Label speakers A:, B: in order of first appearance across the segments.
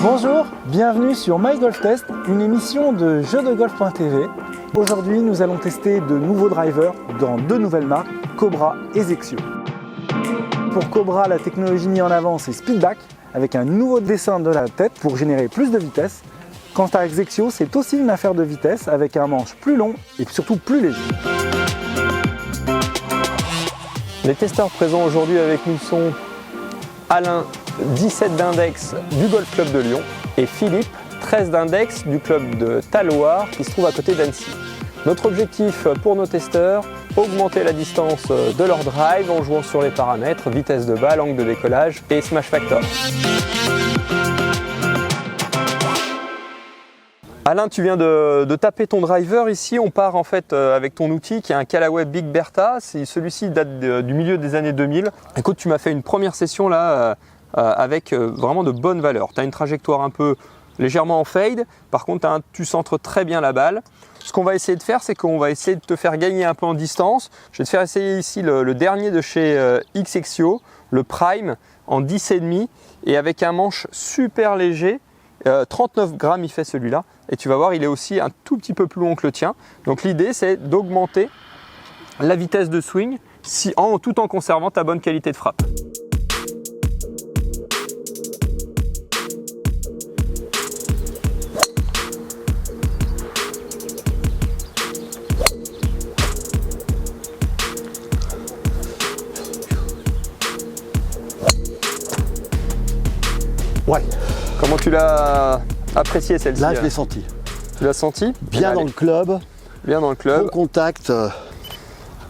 A: Bonjour, bienvenue sur My Golf Test, une émission de jeuxdegolf.tv. Aujourd'hui, nous allons tester de nouveaux drivers dans deux nouvelles marques, Cobra et Zexio. Pour Cobra, la technologie mise en avant, c'est Speedback, avec un nouveau dessin de la tête pour générer plus de vitesse. Quant à Zexio, c'est aussi une affaire de vitesse, avec un manche plus long et surtout plus léger.
B: Les testeurs présents aujourd'hui avec nous sont Alain, 17 d'index du Golf Club de Lyon, et Philippe, 13 d'index du club de Talloires qui se trouve à côté d'Annecy. Notre objectif pour nos testeurs, augmenter la distance de leur drive en jouant sur les paramètres, vitesse de balle, angle de décollage et smash factor. Alain, tu viens de taper ton driver ici. On part en fait avec ton outil qui est un Callaway Big Bertha. Celui-ci date du milieu des années 2000. Écoute, tu m'as fait une première session là avec vraiment de bonnes valeurs. Tu as une trajectoire un peu légèrement en fade. Par contre, tu centres très bien la balle. Ce qu'on va essayer de faire, c'est qu'on va essayer de te faire gagner un peu en distance. Je vais te faire essayer ici le dernier de chez Xexio, le Prime en 10,5 et avec un manche super léger. 39 grammes il fait celui-là, et tu vas voir, il est aussi un tout petit peu plus long que le tien. Donc l'idée, c'est d'augmenter la vitesse de swing tout en conservant ta bonne qualité de frappe.
C: Ouais.
B: Comment tu l'as apprécié celle-ci?
C: Là, je l'ai senti.
B: Tu l'as senti?
C: Bien dans le club.
B: Bien dans le club.
C: Bon contact.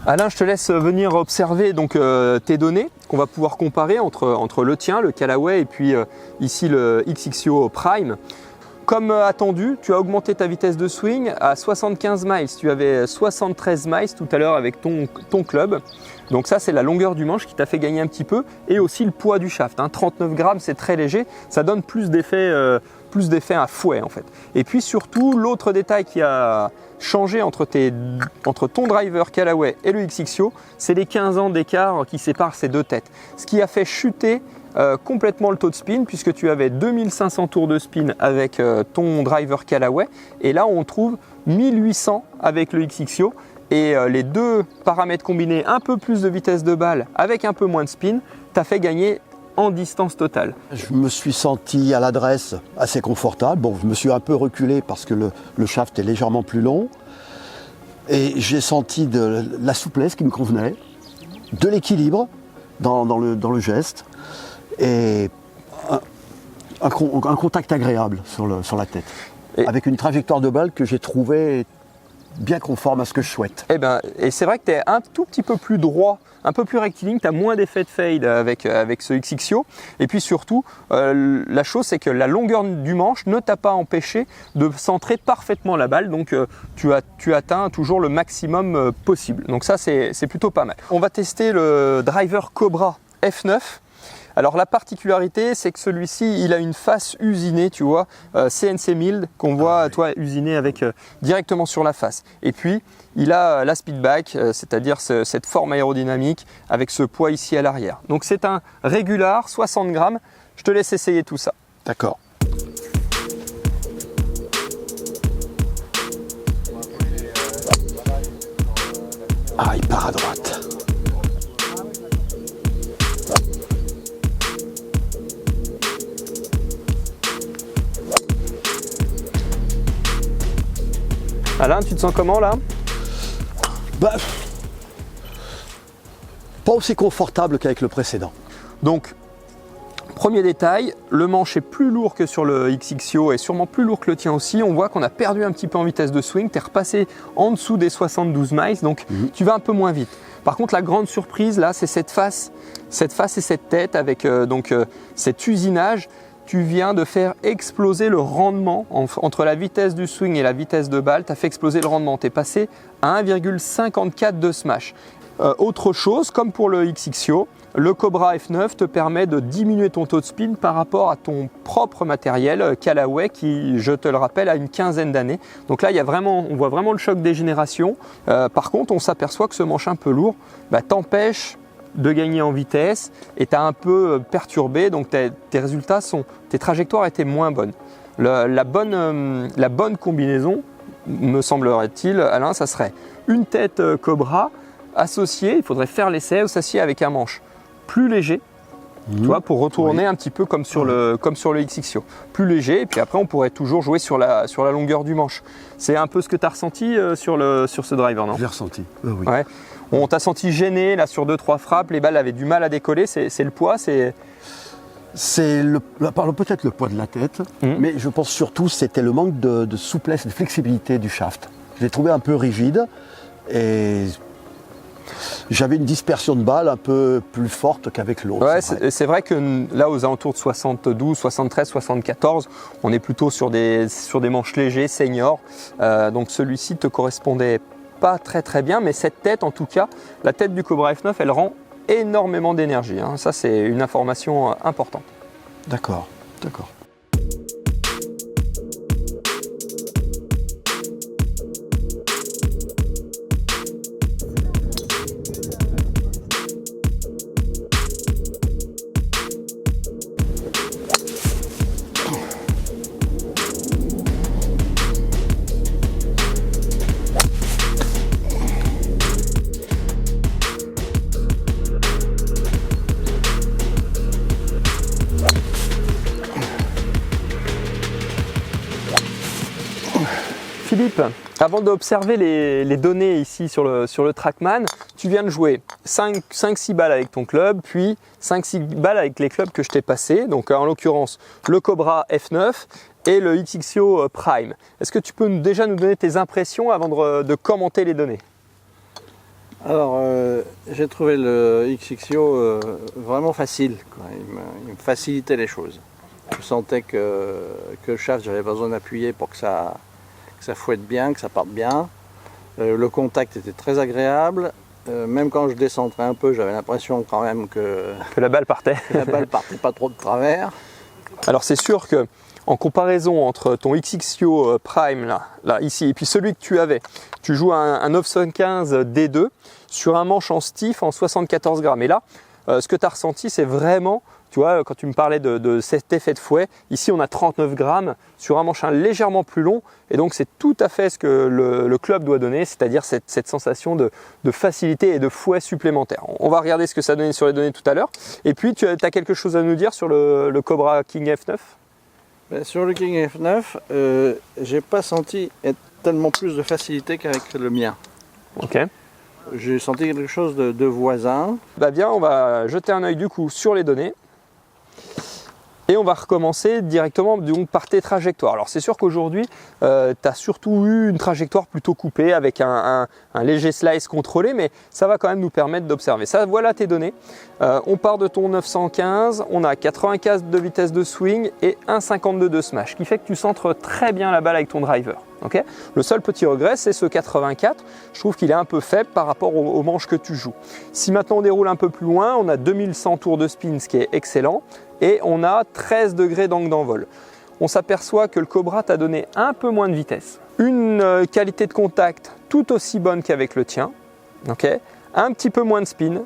B: Alain, je te laisse venir observer donc, tes données qu'on va pouvoir comparer entre le tien, le Callaway, et puis ici le Xexio Prime. Comme attendu, tu as augmenté ta vitesse de swing à 75 miles. Tu avais 73 miles tout à l'heure avec ton club. Donc ça, c'est la longueur du manche qui t'a fait gagner un petit peu, et aussi le poids du shaft. 39 grammes, c'est très léger. Ça donne plus d'effet à fouet en fait. Et puis surtout, l'autre détail qui a changé entre ton driver Callaway et le Xexio, c'est les 15 ans d'écart qui séparent ces deux têtes. Ce qui a fait chuter complètement le taux de spin, puisque tu avais 2500 tours de spin avec ton driver Callaway, et là on trouve 1800 avec le Xexio, et les deux paramètres combinés, un peu plus de vitesse de balle avec un peu moins de spin, t'as fait gagner en distance totale.
C: Je me suis senti à l'adresse assez confortable. Bon, je me suis un peu reculé parce que le shaft est légèrement plus long, et j'ai senti de la souplesse qui me convenait, de l'équilibre dans le geste, et un contact agréable sur la tête, avec une trajectoire de balle que j'ai trouvée bien conforme à ce que je souhaite.
B: Et c'est vrai que tu es un tout petit peu plus droit, un peu plus rectiligne, tu as moins d'effet de fade avec ce Xexio. Et puis surtout, la chose, c'est que la longueur du manche ne t'a pas empêché de centrer parfaitement la balle. Donc tu atteins toujours le maximum possible. Donc ça, c'est plutôt pas mal. On va tester le driver Cobra F9. Alors la particularité, c'est que celui-ci, il a une face usinée, tu vois, CNC Milled, qu'on voit usiné avec directement sur la face. Et puis, il a la Speedback, c'est-à-dire cette forme aérodynamique avec ce poids ici à l'arrière. Donc c'est un régular, 60 grammes. Je te laisse essayer tout ça.
C: D'accord. Ah, il part à droite.
B: Alain, tu te sens comment là?
C: Pas aussi confortable qu'avec le précédent.
B: Donc, premier détail, le manche est plus lourd que sur le Xexio et sûrement plus lourd que le tien aussi. On voit qu'on a perdu un petit peu en vitesse de swing. Tu es repassé en dessous des 72 miles, donc tu vas un peu moins vite. Par contre, la grande surprise là, c'est cette face et cette tête avec cet usinage. Tu viens de faire exploser le rendement entre la vitesse du swing et la vitesse de balle. Tu as fait exploser le rendement. Tu es passé à 1,54 de smash. Autre chose, comme pour le Xexio, le Cobra F9 te permet de diminuer ton taux de spin par rapport à ton propre matériel Callaway qui, je te le rappelle, a une quinzaine d'années. Donc là, on voit vraiment le choc des générations. Par contre, on s'aperçoit que ce manche un peu lourd t'empêche de gagner en vitesse et tu as un peu perturbé, donc tes trajectoires étaient moins bonnes. La bonne combinaison, me semblerait-il, Alain, ça serait une tête Cobra associée, il faudrait faire l'essai associé avec un manche plus léger, tu vois, pour retourner un petit peu comme sur le XXIO. Plus léger, et puis après on pourrait toujours jouer sur la longueur du manche. C'est un peu ce que tu as ressenti sur ce driver, non?
C: Je l'ai ressenti, oui.
B: Ouais. On t'a senti gêné là sur 2-3 frappes, les balles avaient du mal à décoller, c'est le poids, c'est
C: peut-être le poids de la tête, mais je pense surtout que c'était le manque de souplesse, de flexibilité du shaft. Je l'ai trouvé un peu rigide et j'avais une dispersion de balles un peu plus forte qu'avec l'autre.
B: Ouais, c'est vrai que là, aux alentours de 72, 73, 74, on est plutôt sur des manches légers, seniors. Donc celui-ci te correspondait pas très bien, mais cette tête, en tout cas, la tête du Cobra F9, elle rend énormément d'énergie. Hein. Ça, c'est une information importante.
C: D'accord.
B: Philippe, avant d'observer les données ici sur le Trackman, tu viens de jouer 5-6 balles avec ton club, puis 5-6 balles avec les clubs que je t'ai passés, donc en l'occurrence le Cobra F9 et le XXIO Prime. Est-ce que tu peux déjà nous donner tes impressions avant de commenter les données?
D: Alors, j'ai trouvé le XXIO vraiment facile, quoi. Il me facilitait les choses. Je sentais que le shaft, j'avais besoin d'appuyer pour que ça fouette bien, que ça parte bien. Le contact était très agréable. Même quand je descendais un peu, j'avais l'impression quand même que
B: la balle partait.
D: Que la balle partait pas trop de travers.
B: Alors c'est sûr que en comparaison entre ton XXIO Prime là ici et puis celui que tu avais, tu joues un 915 D2 sur un manche en stiff en 74 grammes. Et là, ce que tu as ressenti, c'est vraiment, tu vois, quand tu me parlais de cet effet de fouet, ici on a 39 grammes sur un manche légèrement plus long, et donc c'est tout à fait ce que le club doit donner, c'est-à-dire cette sensation de facilité et de fouet supplémentaire. On va regarder ce que ça donnait sur les données tout à l'heure. Et puis tu as quelque chose à nous dire sur le Cobra King F9?
D: Sur le King F9, j'ai pas senti tellement plus de facilité qu'avec le mien.
B: Ok.
D: J'ai senti quelque chose de voisin.
B: Bah bien, on va jeter un œil du coup sur les données. Et on va recommencer directement donc, par tes trajectoires. Alors c'est sûr qu'aujourd'hui, tu as surtout eu une trajectoire plutôt coupée avec un léger slice contrôlé, mais ça va quand même nous permettre d'observer. Ça, voilà tes données. On part de ton 915, on a 95 de vitesse de swing et 1,52 de smash, ce qui fait que tu centres très bien la balle avec ton driver. Okay, le seul petit regret, c'est ce 84. Je trouve qu'il est un peu faible par rapport aux manches que tu joues. Si maintenant on déroule un peu plus loin, on a 2100 tours de spin, ce qui est excellent. Et on a 13 degrés d'angle d'envol. On s'aperçoit que le Cobra t'a donné un peu moins de vitesse. Une qualité de contact tout aussi bonne qu'avec le tien. Okay, un petit peu moins de spin.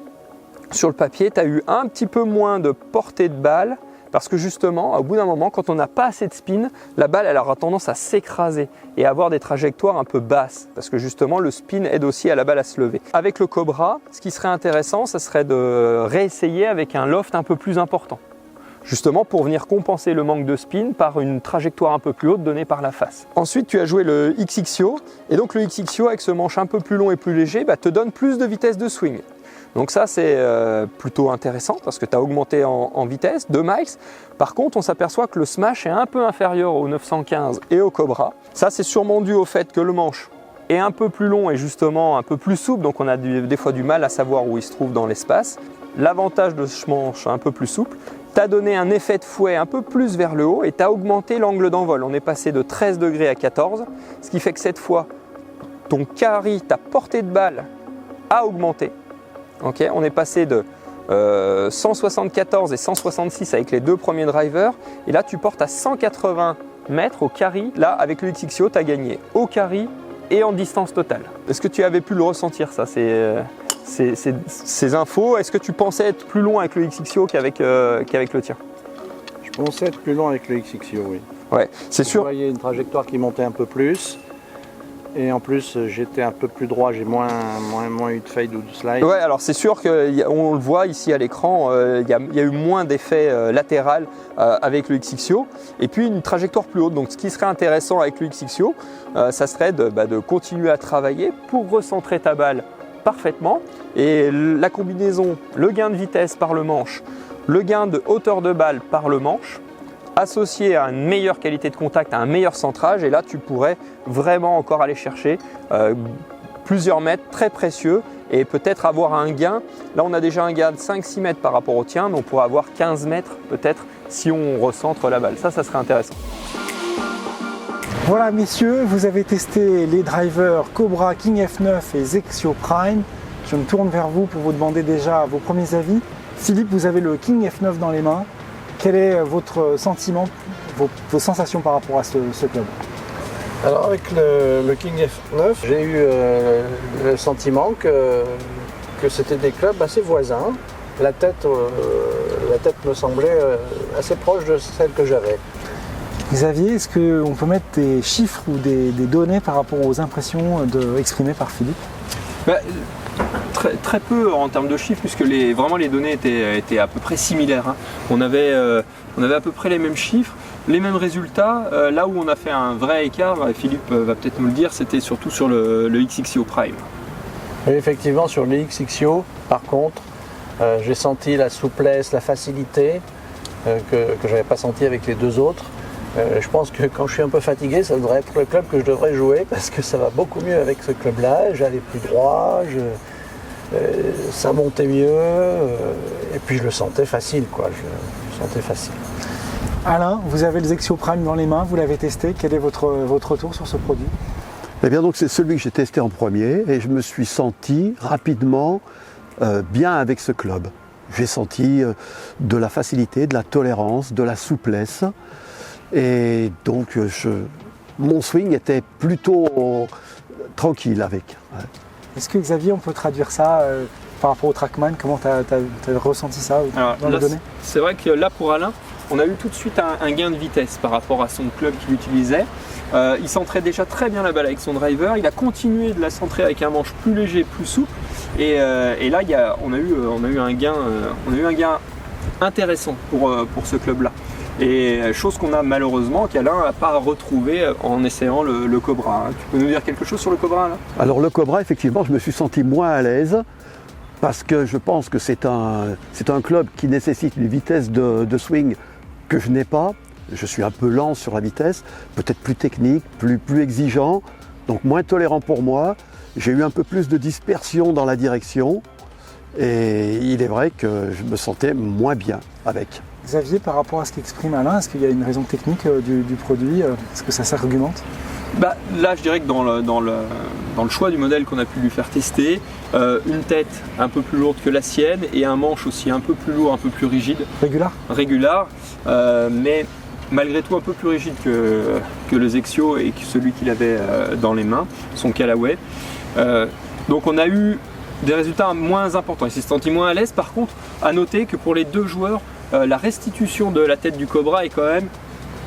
B: Sur le papier, tu as eu un petit peu moins de portée de balle. Parce que justement, au bout d'un moment, quand on n'a pas assez de spin, la balle elle aura tendance à s'écraser et à avoir des trajectoires un peu basses. Parce que justement, le spin aide aussi à la balle à se lever. Avec le Cobra, ce qui serait intéressant, ça serait de réessayer avec un loft un peu plus important. Justement pour venir compenser le manque de spin par une trajectoire un peu plus haute donnée par la face. Ensuite, tu as joué le XXIO. Et donc le XXIO, avec ce manche un peu plus long et plus léger, te donne plus de vitesse de swing. Donc ça c'est plutôt intéressant parce que tu as augmenté en vitesse, 2 miles. Par contre on s'aperçoit que le smash est un peu inférieur au 915 et au Cobra. Ça c'est sûrement dû au fait que le manche est un peu plus long et justement un peu plus souple, donc on a des fois du mal à savoir où il se trouve dans l'espace. L'avantage de ce manche un peu plus souple, tu as donné un effet de fouet un peu plus vers le haut et tu as augmenté l'angle d'envol. On est passé de 13 degrés à 14, ce qui fait que cette fois ton carry, ta portée de balle a augmenté. Okay, on est passé de 174 et 166 avec les deux premiers drivers et là tu portes à 180 mètres au carry. Là avec le XXIO tu as gagné au carry et en distance totale. Est-ce que tu avais pu le ressentir ça? ces infos. Est-ce que tu pensais être plus loin avec le XXIO qu'avec le tien?
D: Je pensais être plus long avec le XXIO, oui.
B: Ouais, c'est sûr.
D: Je voyais une trajectoire qui montait un peu plus. Et en plus, j'étais un peu plus droit, j'ai moins eu de fade ou de slide.
B: Ouais, alors c'est sûr qu'on le voit ici à l'écran, il y a eu moins d'effet latéral avec le XXIO. Et puis une trajectoire plus haute. Donc ce qui serait intéressant avec le XXIO, ça serait de continuer à travailler pour recentrer ta balle parfaitement. Et la combinaison, le gain de vitesse par le manche, le gain de hauteur de balle par le manche, associé à une meilleure qualité de contact, à un meilleur centrage, et là tu pourrais vraiment encore aller chercher plusieurs mètres très précieux et peut-être avoir un gain. Là on a déjà un gain de 5-6 mètres par rapport au tien, mais on pourrait avoir 15 mètres peut-être si on recentre la balle. Ça serait intéressant.
A: Voilà messieurs, vous avez testé les drivers Cobra King F9 et Zexio Prime. Je me tourne vers vous pour vous demander déjà vos premiers avis. Philippe, vous avez le King F9 dans les mains. Quel est votre sentiment, vos sensations par rapport à ce club?
D: Alors avec le King F9, j'ai eu le sentiment que c'était des clubs assez voisins. La tête me semblait assez proche de celle que j'avais.
A: Xavier, est-ce qu'on peut mettre des chiffres ou des données par rapport aux impressions exprimées par Philippe?
B: Très peu en termes de chiffres, puisque vraiment les données étaient à peu près similaires. Hein. On avait à peu près les mêmes chiffres, les mêmes résultats. Là où on a fait un vrai écart, et Philippe va peut-être nous le dire, c'était surtout sur le XXIO Prime.
D: Et effectivement, sur le XXIO, par contre, j'ai senti la souplesse, la facilité que je n'avais pas senti avec les deux autres. Je pense que quand je suis un peu fatigué, ça devrait être le club que je devrais jouer parce que ça va beaucoup mieux avec ce club-là. J'allais plus droit, ça montait mieux et puis je le sentais facile, quoi. Je le sentais facile.
A: Alain, vous avez le Zexio Prime dans les mains, vous l'avez testé. Quel est votre retour sur ce produit?
C: Eh bien donc c'est celui que j'ai testé en premier et je me suis senti rapidement bien avec ce club. J'ai senti de la facilité, de la tolérance, de la souplesse. Et donc mon swing était plutôt tranquille avec. Ouais.
A: Est-ce que Xavier, on peut traduire ça par rapport au Trackman? Comment tu as ressenti ça dans les données?
B: C'est vrai que là pour Alain, on a eu tout de suite un gain de vitesse par rapport à son club qu'il utilisait. Il centrait déjà très bien la balle avec son driver, il a continué de la centrer avec un manche plus léger, plus souple. Et là on a eu un gain intéressant pour ce club-là. Et chose qu'on a malheureusement qu'Alain n'a pas retrouvé en essayant le Cobra. Tu peux nous dire quelque chose sur le Cobra là?
C: Alors le Cobra, effectivement, je me suis senti moins à l'aise parce que je pense que c'est un club qui nécessite une vitesse de swing que je n'ai pas. Je suis un peu lent sur la vitesse, peut-être plus technique, plus exigeant, donc moins tolérant pour moi. J'ai eu un peu plus de dispersion dans la direction et il est vrai que je me sentais moins bien avec.
A: Xavier, par rapport à ce qu'exprime Alain, est-ce qu'il y a une raison technique du produit? Est-ce que ça s'argumente?
B: Là, je dirais que dans le choix du modèle qu'on a pu lui faire tester, une tête un peu plus lourde que la sienne et un manche aussi un peu plus lourd, un peu plus rigide. Régular, mais malgré tout un peu plus rigide que le Zexio et que celui qu'il avait dans les mains, son Callaway. Donc on a eu des résultats moins importants. Il s'est senti moins à l'aise. Par contre, à noter que pour les deux joueurs, la restitution de la tête du Cobra est quand même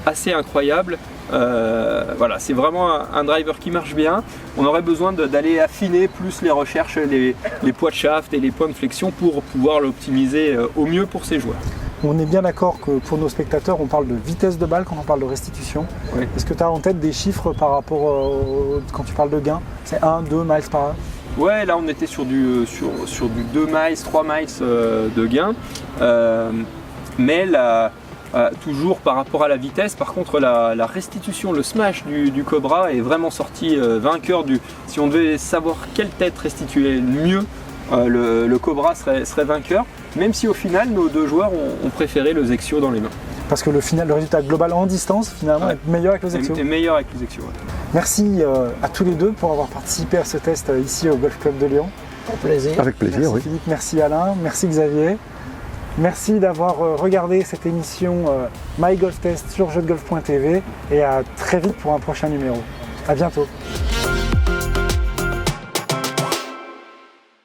B: assez incroyable. Voilà, c'est vraiment un driver qui marche bien. On aurait besoin d'aller affiner plus les recherches, les poids de shaft et les points de flexion pour pouvoir l'optimiser au mieux pour ces joueurs.
A: On est bien d'accord que pour nos spectateurs, on parle de vitesse de balle quand on parle de restitution. Oui. Est-ce que tu as en tête des chiffres par rapport quand tu parles de gain? C'est 1, 2 miles par heure?
B: Ouais, là on était sur du 2 miles, 3 miles de gain. Mais toujours par rapport à la vitesse, par contre la restitution, le smash du Cobra est vraiment sorti vainqueur si on devait savoir quelle tête restituer mieux, le Cobra serait vainqueur, même si au final nos deux joueurs ont préféré le Zexio dans les mains.
A: Parce que le résultat global en distance finalement est meilleur avec le Zexio.
B: Est meilleur avec le Zexio, ouais.
A: Merci à tous les deux pour avoir participé à ce test ici au Golf Club de Lyon.
D: Avec plaisir.
C: Avec plaisir,
A: merci
C: oui.
A: Philippe, merci Alain, merci Xavier. Merci d'avoir regardé cette émission My Golf Test sur jeudegolf.tv et à très vite pour un prochain numéro. À bientôt.